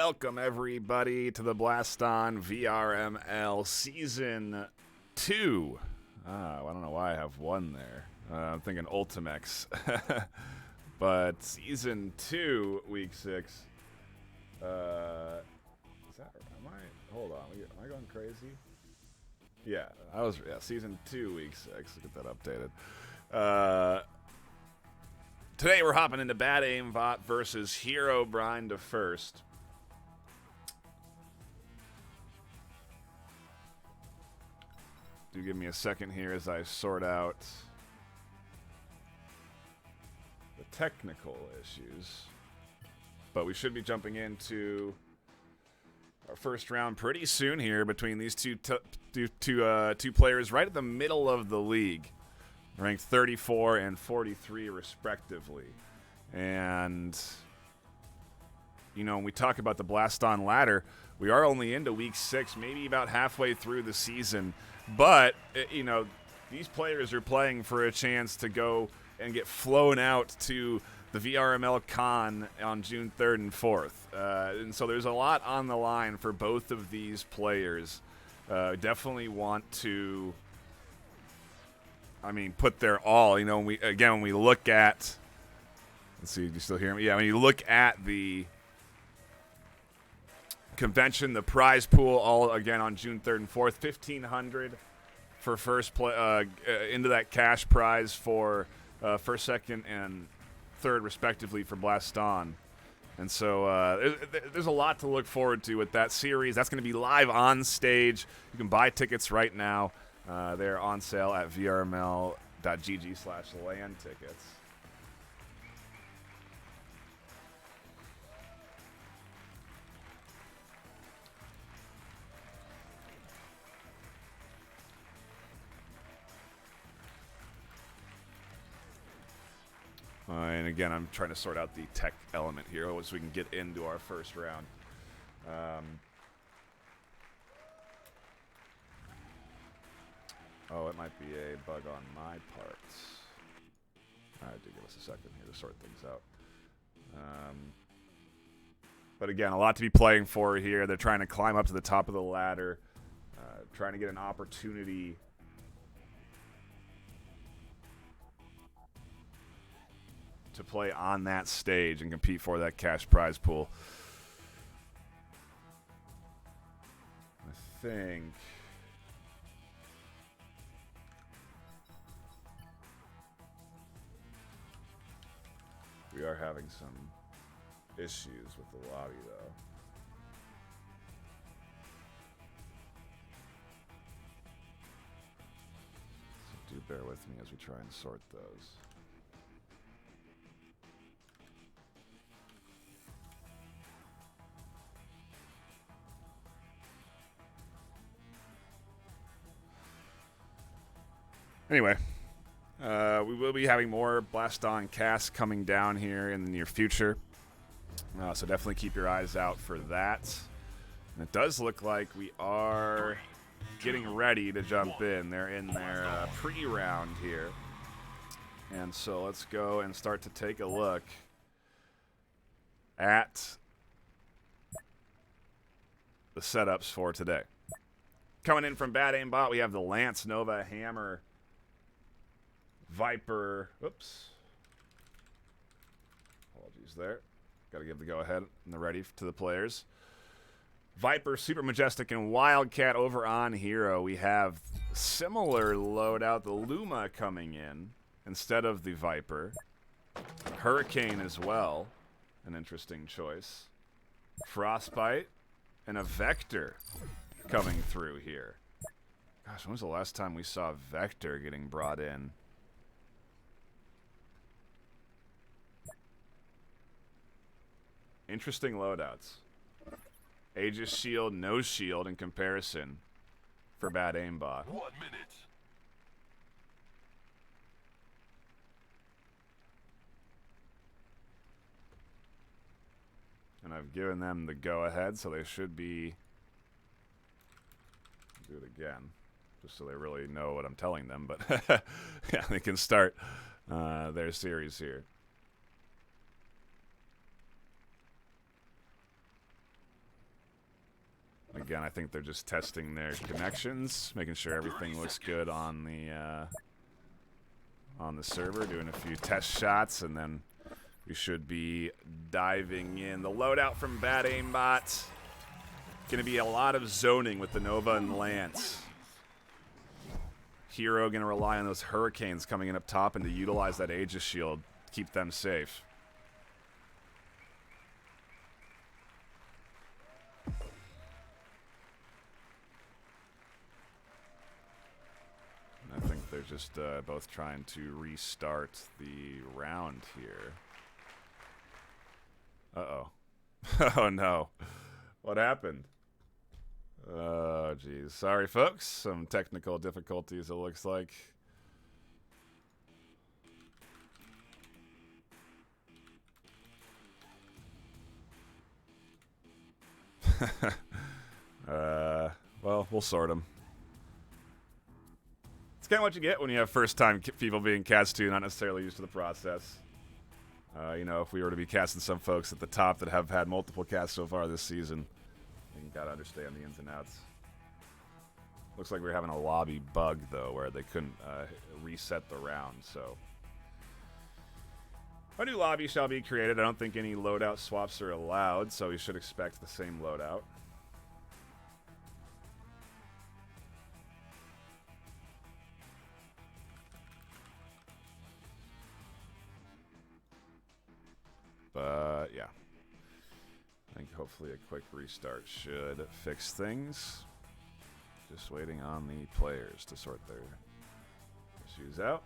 Welcome, everybody, to the Blaston VRML Season 2. I don't know why I have 1 there. I'm thinking Ultimex. But Season 2, Week 6. Is that... Hold on. Am I going crazy? Yeah, Season 2, Week 6. Get that updated. Today we're hopping into BadAimBot versus Herobrinedafirst. Do give me a second here as I sort out the technical issues. But we should be jumping into our first round pretty soon here between these two players right at the middle of the league, ranked 34 and 43 respectively. And you know, when we talk about the Blaston ladder, we are only into week 6, maybe about halfway through the season. But, you know, these players are playing for a chance to go and get flown out to the VRML Con on June 3rd and 4th. And so there's a lot on the line for both of these players. Definitely want to, put their all. You know, when we look at, let's see, you still hear me? Yeah, when you look at the convention, the prize pool, all again on June 3rd and 4th, $1,500 for first play, into that cash prize for first, second, and third respectively for Blaston. And so there's a lot to look forward to with that series. That's going to be live on stage. You can buy tickets right now. They're on sale at vrml.gg/LAN tickets. And again, I'm trying to sort out the tech element here so we can get into our first round. Oh, it might be a bug on my part. All right, do give us a second here to sort things out. But again, a lot to be playing for here. They're trying to climb up to the top of the ladder, trying to get an opportunity to play on that stage and compete for that cash prize pool. I think we are having some issues with the lobby, though. So do bear with me as we try and sort those. Anyway, we will be having more Blaston casts coming down here in the near future. So definitely keep your eyes out for that. And it does look like we are getting ready to jump in. They're in their pre-round here. And so let's go and start to take a look at the setups for today. Coming in from BadAimBot, we have the Lance, Nova, Hammer, Viper. Oops. Apologies there. Got to give the go-ahead and the ready to the players. Viper, Super Majestic, and Wildcat over on Hero. We have similar loadout, the Luma coming in instead of the Viper. Hurricane as well. An interesting choice. Frostbite and a Vector coming through here. Gosh, when was the last time we saw Vector getting brought in? Interesting loadouts. Aegis Shield, no shield in comparison for BadAimBot. 1 minute. And I've given them the go-ahead, so they should be... Do it again, just so they really know what I'm telling them. But yeah, they can start their series here. Again, I think they're just testing their connections, making sure everything looks good on the server, doing a few test shots, and then we should be diving in. The loadout from BadAimBot. Going to be a lot of zoning with the Nova and Lance. Hero going to rely on those Hurricanes coming in up top and to utilize that Aegis shield to keep them safe. I think they're just both trying to restart the round here. Uh-oh. Oh, no. What happened? Oh, geez. Sorry, folks. Some technical difficulties, it looks like. Well, we'll sort them. It's kind of what you get when you have first-time people being cast to, not necessarily used to the process. You know, if we were to be casting some folks at the top that have had multiple casts so far this season, you gotta understand the ins and outs. Looks like we're having a lobby bug, though, where they couldn't reset the round, so. A new lobby shall be created. I don't think any loadout swaps are allowed, so we should expect the same loadout. But, yeah. I think hopefully a quick restart should fix things. Just waiting on the players to sort their issues out.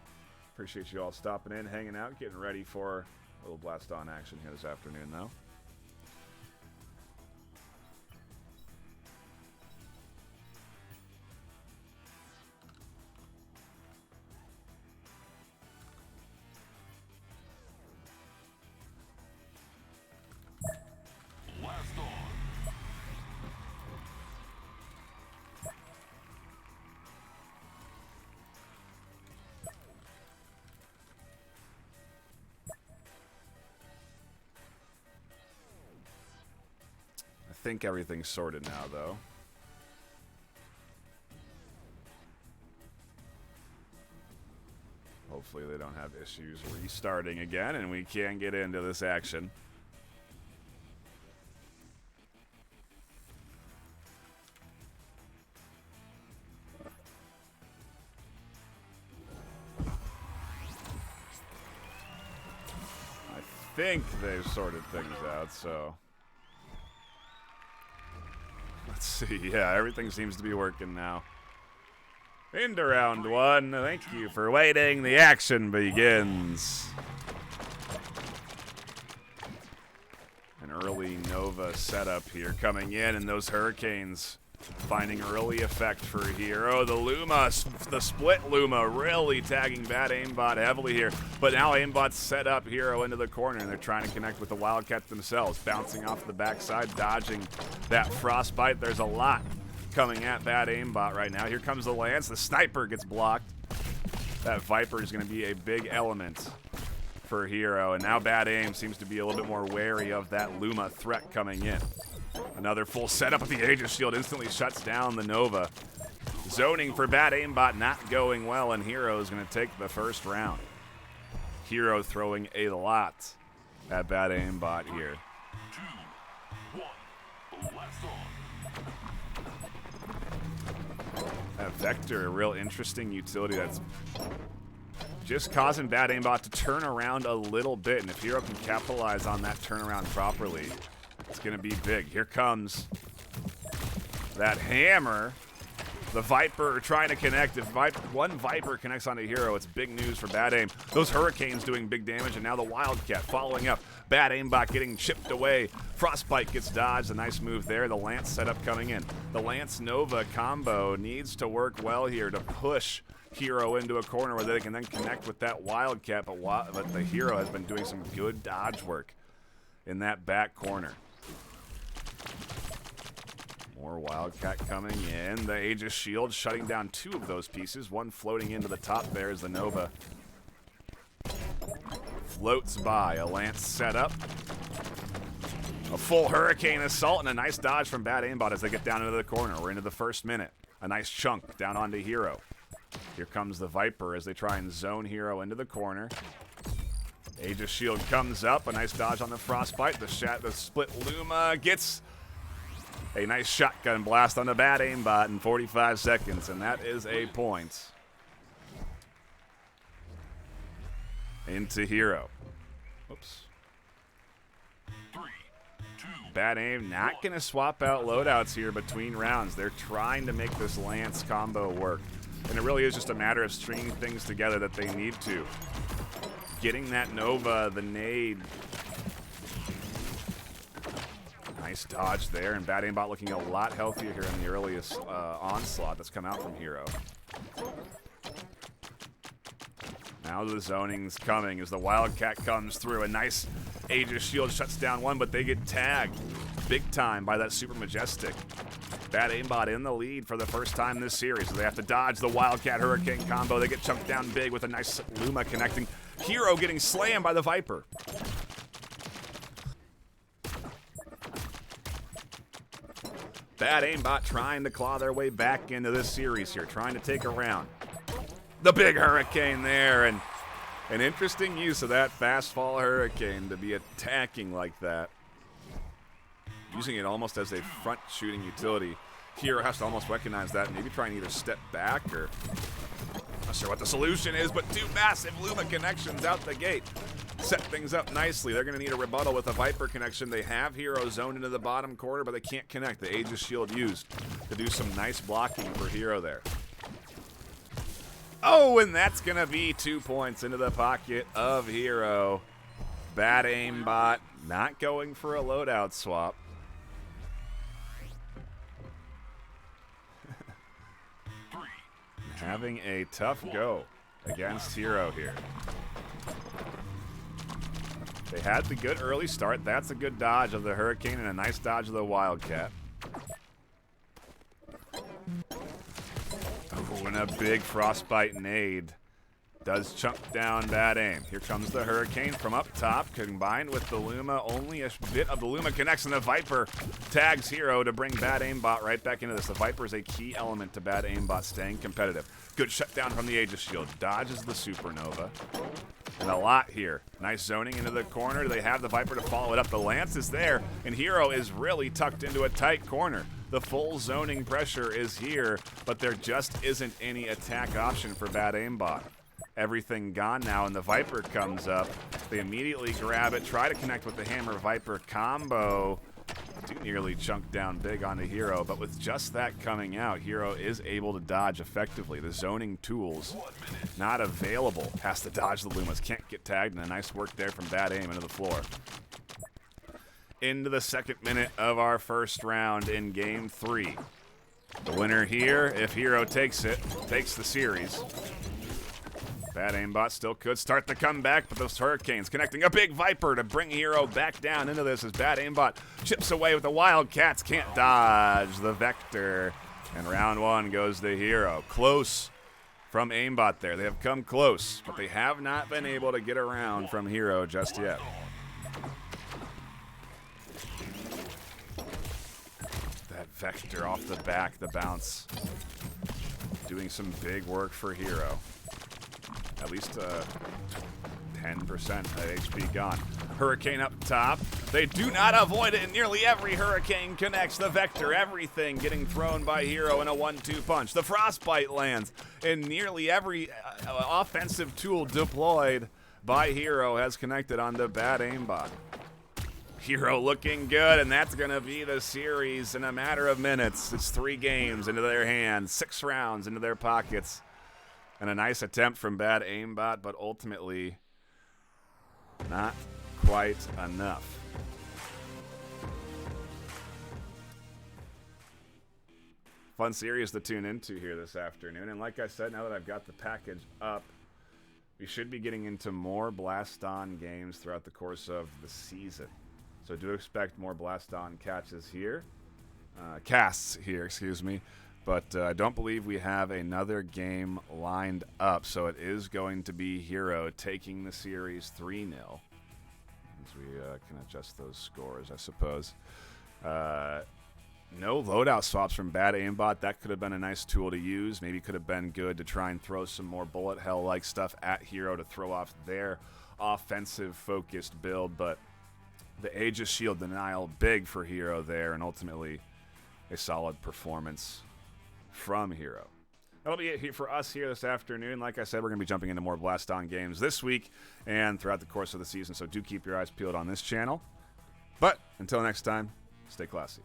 Appreciate you all stopping in, hanging out, getting ready for a little Blaston action here this afternoon, though. I think everything's sorted now, though. Hopefully they don't have issues restarting again, and we can get into this action. I think they've sorted things out, so... Let's see. Yeah, everything seems to be working now. Into round one. Thank you for waiting. The action begins. An early Nova setup here coming in, and those Hurricanes finding early effect for Hero. The Luma, the split Luma, really tagging BadAimBot heavily here. But now aimbot's set up Hero into the corner, and they're trying to connect with the Wildcats themselves. Bouncing off the backside, dodging that Frostbite. There's a lot coming at BadAimBot right now. Here comes the Lance. The Sniper gets blocked. That Viper is going to be a big element for Hero. And now BadAim seems to be a little bit more wary of that Luma threat coming in. Another full setup of the Aegis shield instantly shuts down the Nova. Zoning for BadAimBot not going well, and Hero is going to take the first round. Hero throwing a lot at BadAimBot here. 2, 1, blast on. That Vector, a real interesting utility that's just causing BadAimBot to turn around a little bit, and if Hero can capitalize on that turnaround properly, it's going to be big. Here comes that hammer. The Viper trying to connect. If one Viper connects onto Hero, it's big news for BadAim. Those Hurricanes doing big damage, and now the Wildcat following up. BadAimBot getting chipped away. Frostbite gets dodged. A nice move there. The Lance setup coming in. The Lance-Nova combo needs to work well here to push Hero into a corner where they can then connect with that Wildcat, but the Hero has been doing some good dodge work in that back corner. More Wildcat coming in. The Aegis shield shutting down two of those pieces. One floating into the top there as the Nova floats by. A Lance set up. A full Hurricane assault and a nice dodge from BadAimBot as they get down into the corner. We're into the first minute. A nice chunk down onto Hero. Here comes the Viper as they try and zone Hero into the corner. Aegis Shield comes up. A nice dodge on the Frostbite. The split Luma gets a nice shotgun blast on the BadAimBot in 45 seconds, and that is a point. Into Hero. Oops. Bad aim, not going to swap out loadouts here between rounds. They're trying to make this Lance combo work. And it really is just a matter of stringing things together that they need to. Getting that Nova, the nade. Nice dodge there, and BadAimBot looking a lot healthier here in the earliest onslaught that's come out from Hero. Now the zoning's coming as the Wildcat comes through. A nice Aegis Shield shuts down one, but they get tagged big time by that Super Majestic. BadAimBot in the lead for the first time this series. So they have to dodge the Wildcat Hurricane combo. They get chunked down big with a nice Luma connecting. Hero getting slammed by the Viper. BadAimBot trying to claw their way back into this series here, trying to take a round. The big Hurricane there, and an interesting use of that fast fall Hurricane to be attacking like that. Using it almost as a front shooting utility. Hero has to almost recognize that and maybe try and either step back or... Not sure what the solution is, but two massive Luma connections out the gate. Set things up nicely. They're going to need a rebuttal with a Viper connection. They have Hero zoned into the bottom corner, but they can't connect. The Aegis Shield used to do some nice blocking for Hero there. Oh, and that's going to be 2 points into the pocket of Hero. BadAimBot not going for a loadout swap. Having a tough go against Hero here. They had the good early start. That's a good dodge of the Hurricane and a nice dodge of the Wildcat. Oh, and a big Frostbite nade. Does chunk down Bad Aim. Here comes the Hurricane from up top, combined with the Luma. Only a bit of the Luma connects, and the Viper tags Hero to bring BadAimBot right back into this. The Viper is a key element to BadAimBot staying competitive. Good shutdown from the Aegis Shield. Dodges the Supernova. And a lot here. Nice zoning into the corner. Do they have the Viper to follow it up? The Lance is there, and Hero is really tucked into a tight corner. The full zoning pressure is here, but there just isn't any attack option for BadAimBot. Everything gone now, and the Viper comes up. They immediately grab it, try to connect with the Hammer Viper combo. Do nearly chunk down big onto Hero, but with just that coming out, Hero is able to dodge effectively. The zoning tools not available. Has to dodge the Lumas, can't get tagged, and a nice work there from Bad Aim into the floor. Into the second minute of our first round in Game 3. The winner here, if Hero takes it, takes the series. BadAimBot still could start the comeback, but those Hurricanes connecting a big Viper to bring Hero back down into this as BadAimBot chips away with the Wildcats. Can't dodge the Vector. And round one goes to Hero. Close from aimbot there. They have come close, but they have not been able to get around from Hero just yet. That Vector off the back, the bounce. Doing some big work for Hero. At least 10% HP gone. Hurricane up top. They do not avoid it, and nearly every Hurricane connects the Vector. Everything getting thrown by Hero in a 1-2 punch. The Frostbite lands, and nearly every offensive tool deployed by Hero has connected onto BadAimBot. Hero looking good, and that's going to be the series in a matter of minutes. It's 3 games into their hands, 6 rounds into their pockets. And a nice attempt from BadAimBot, but ultimately not quite enough. Fun series to tune into here this afternoon. And like I said, now that I've got the package up, we should be getting into more Blaston games throughout the course of the season. So do expect more Blaston casts here, excuse me. But I don't believe we have another game lined up, so it is going to be Hero taking the series 3-0. settings. We can adjust those scores, I suppose. No loadout swaps from BadAimBot. That could have been a nice tool to use. Maybe could have been good to try and throw some more bullet hell-like stuff at Hero to throw off their offensive-focused build. But the Aegis Shield denial, big for Hero there, and ultimately a solid performance from Hero. That'll be it for us here this afternoon. Like I said, we're going to be jumping into more Blaston games this week and throughout the course of the season, so do keep your eyes peeled on this channel. But until next time, stay classy.